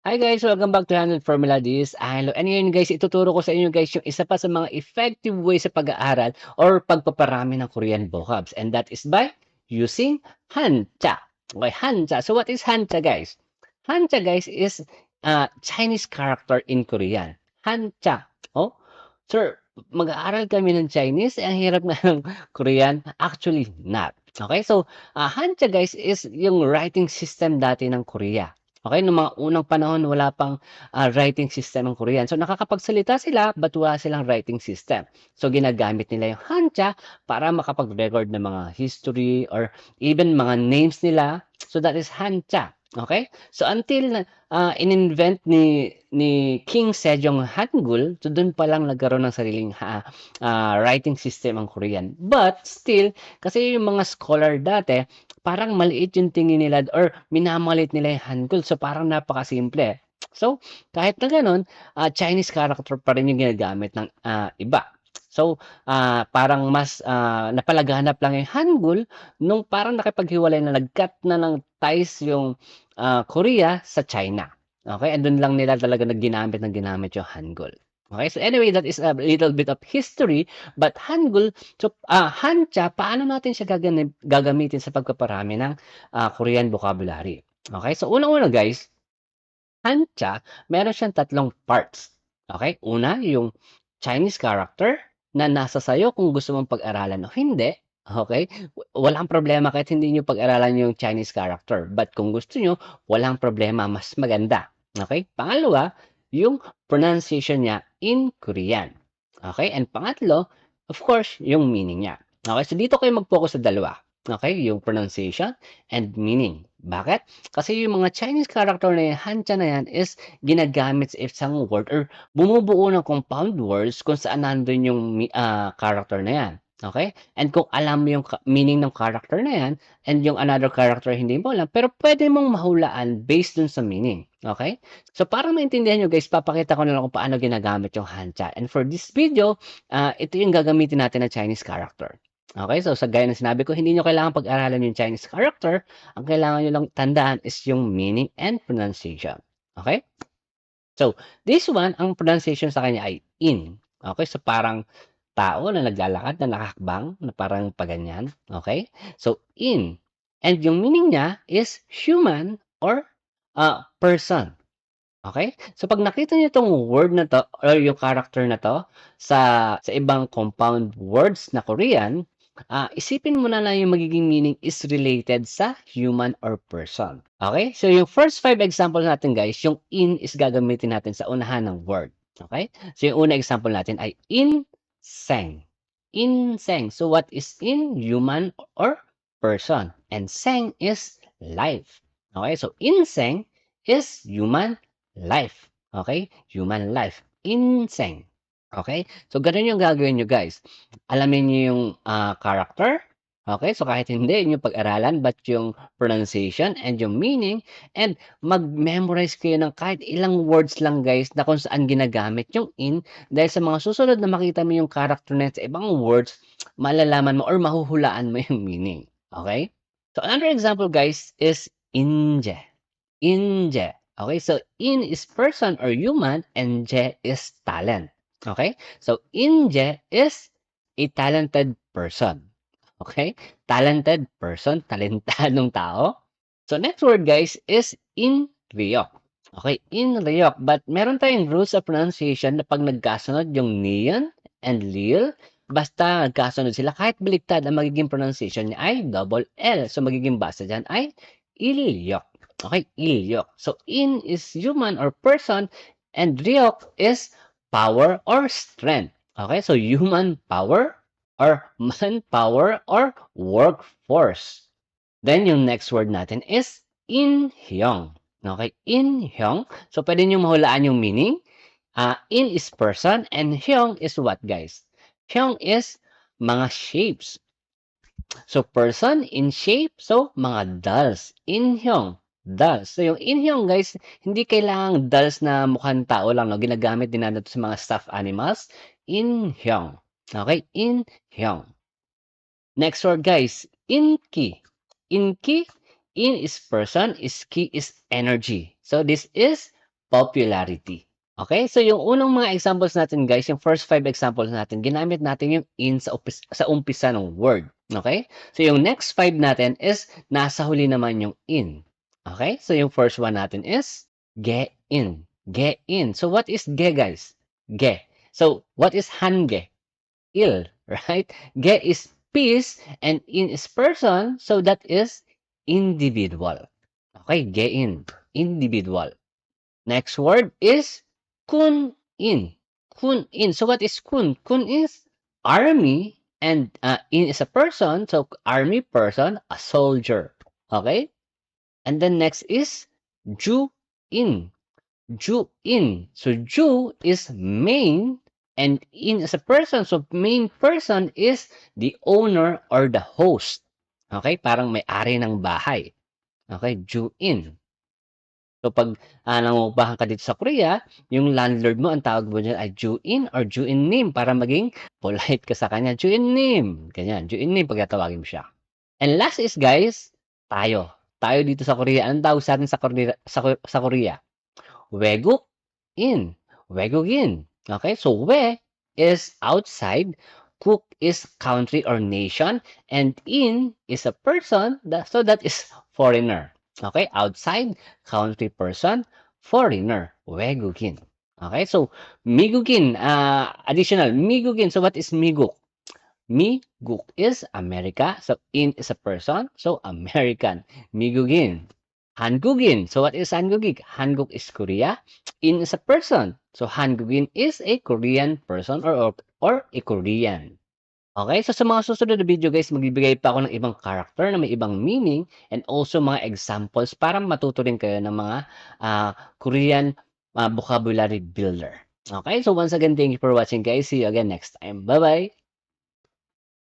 Hi guys! Welcome back to Handle Formula. This is Angelo. And ngayon guys, ituturo ko sa inyo guys yung isa pa sa mga effective way sa pag-aaral or pagpaparami ng Korean vocabs. And that is by using Hanja. Okay, Hanja. So what is Hanja guys? Hanja guys is Chinese character in Korean. Hanja. Oh, sir, mag-aaral kami ng Chinese. Ang hirap na ng Korean. Actually, not. Okay, so Hanja guys is yung writing system dati ng Korea. Okay, nung mga unang panahon wala pang, writing system ang Korean. So, nakakapagsalita sila but wala silang writing system. So, ginagamit nila yung Hanja para makapag-record ng mga history or even mga names nila. So, that is Hanja. Okay? So, until na in-invent ni King Sejong Hangul, so dun pa lang nagkaroon ng sariling writing system ang Korean. But still, kasi yung mga scholar dati, parang maliit yung tingin nila or minamaliit nila yung Hangul. So, parang napakasimple. So, kahit na gano'n, Chinese character pa rin yung ginagamit ng iba. So, parang mas napalaganap lang yung Hangul nung parang nakipaghiwalay na nag-cut na ng ties yung Korea sa China. Okay? And doon lang nila talaga ginamit yung Hangul. Okay? So anyway, that is a little bit of history. But Hangul, so Hanja, paano natin siya gagamitin sa pagpaparami ng Korean vocabulary? Okay? So unang-una guys, Hanja, meron siyang tatlong parts. Okay? Una, yung Chinese character na nasa sayo kung gusto mong pag-aralan o hindi. Okay? Walang problema kahit hindi nyo pag-aralan yung Chinese character. But kung gusto nyo, walang problema, mas maganda. Okay? Pangalawa, yung pronunciation niya in Korean. Okay? And pangatlo, of course, yung meaning niya. Okay? So dito kayo mag-focus sa dalawa. Okay? Yung pronunciation and meaning. Bakit? Kasi yung mga Chinese character na yan, Hanja na yan, is ginagamit sa isang word or bumubuo ng compound words kung saan nandun yung character na yan. Okay? And kung alam mo yung meaning ng character na yan, and yung another character hindi mo alam, pero pwede mong mahulaan based dun sa meaning. Okay? So, para maintindihan nyo guys, papakita ko na lang kung paano ginagamit yung Hanja. And for this video, ito yung gagamitin natin na Chinese character. Okay? So, sa gaya ng sinabi ko, hindi nyo kailangan pag-aralan yung Chinese character. Ang kailangan nyo lang tandaan is yung meaning and pronunciation. Okay? So, this one, ang pronunciation sa kanya ay in. Okay? So, parang tao na naglalakad, na nakahakbang, na parang paganyan. Okay? So, in. And yung meaning niya is human or person. Okay? So, pag nakita niyo itong word na to or yung character na to sa ibang compound words na Korean, isipin mo na lang yung magiging meaning is related sa human or person. Okay? So, yung first 5 example natin guys, yung in is gagamitin natin sa unahan ng word. Okay? So, yung una example natin ay in-seng. In-seng. So, what is in? Human or person. And seng is life. Okay? So, in-seng is human life. Okay? Human life. In-seng. Okay? So, ganun yung gagawin nyo guys. Alamin nyo yung character. Okay? So, kahit hindi nyo pag-aralan, but yung pronunciation and yung meaning, and mag-memorize kayo ng kahit ilang words lang guys na kung saan ginagamit yung in, dahil sa mga susunod na makita mo yung character na sa ibang words, malalaman mo or mahuhulaan mo yung meaning. Okay? So, another example guys is inje. Inje. Okay? So, in is person or human, and je is talent. Okay? So, Inje is a talented person. Okay? Talented person, talentadong tao. So, next word guys is in Ryok. Okay, in Ryok. But meron tayong rules of pronunciation na pag nagkasunod yung Neon and Lil, basta nagkasunod sila, kahit baliktad, ang magiging pronunciation niya ay double L. So, magiging basa dyan ay Ilyok. Okay, Ilyok. So, in is human or person, and Ryok is power or strength. Okay, so human power or manpower or workforce. Then yung next word natin is inhyong. Okay, inhyong. So pwede niyo mahulaan yung meaning. In is person and hyong is what guys? Hyong is mga shapes. So person in shape, so mga dolls. Inhyong, dolls. So yung inhyong guys, hindi kailangang dolls na mukhang tao lang, no? Ginagamit din natin sa mga stuffed animals. Inhyong. Okay, inhyong. Next word guys, inki. Inki, in is person, is ki is energy. So this is popularity. Okay? So yung unang mga examples natin guys, yung first 5 examples natin, ginamit natin yung in sa umpisa ng word. Okay? So yung next 5 natin is nasa huli naman yung in. Okay? So yung first one natin is ge in. Ge in. So what is ge guys? Ge. So what is hange? Il, right? Ge is piece and in is person, so that is individual. Okay, ge in, individual. Next word is kun in. Kun in. So what is kun? Kun is army and in is a person. So army person, a soldier. Okay? And then next is ju in. Ju in. So ju is main and in is a person. So main person is the owner or the host. Okay? Parang may-ari ng bahay. Okay? Ju in. So, pag nangungupahan ka dito sa Korea, yung landlord mo, ang tawag mo diyan ay Ju-in or Ju-in-nim para maging polite ka sa kanya. Ju-in-nim, ganyan. Ju-in-nim pag tatawagin mo siya. And last is guys, tayo. Tayo dito sa Korea. Anong tawag sa atin sa Korea? Weguk-in. Weguk-in. Okay? So, we is outside, cook is country or nation, and in is a person, so that is foreigner. Okay? Outside, country person, foreigner. Wegugin. Okay? So, migugin, additional. Migugin. So, what is miguk? Miguk is America. So, in is a person. So, American. Migugin. Hangugin. So, what is Hangugin? Hanguk is Korea. In is a person. So, Hangugin is a Korean person or a Korean. Okay, so sa mga susunod na video guys, magbibigay pa ako ng ibang character na may ibang meaning and also mga examples para matuto rin kayo ng mga Korean vocabulary builder. Okay, so once again, thank you for watching guys. See you again next time. Bye-bye!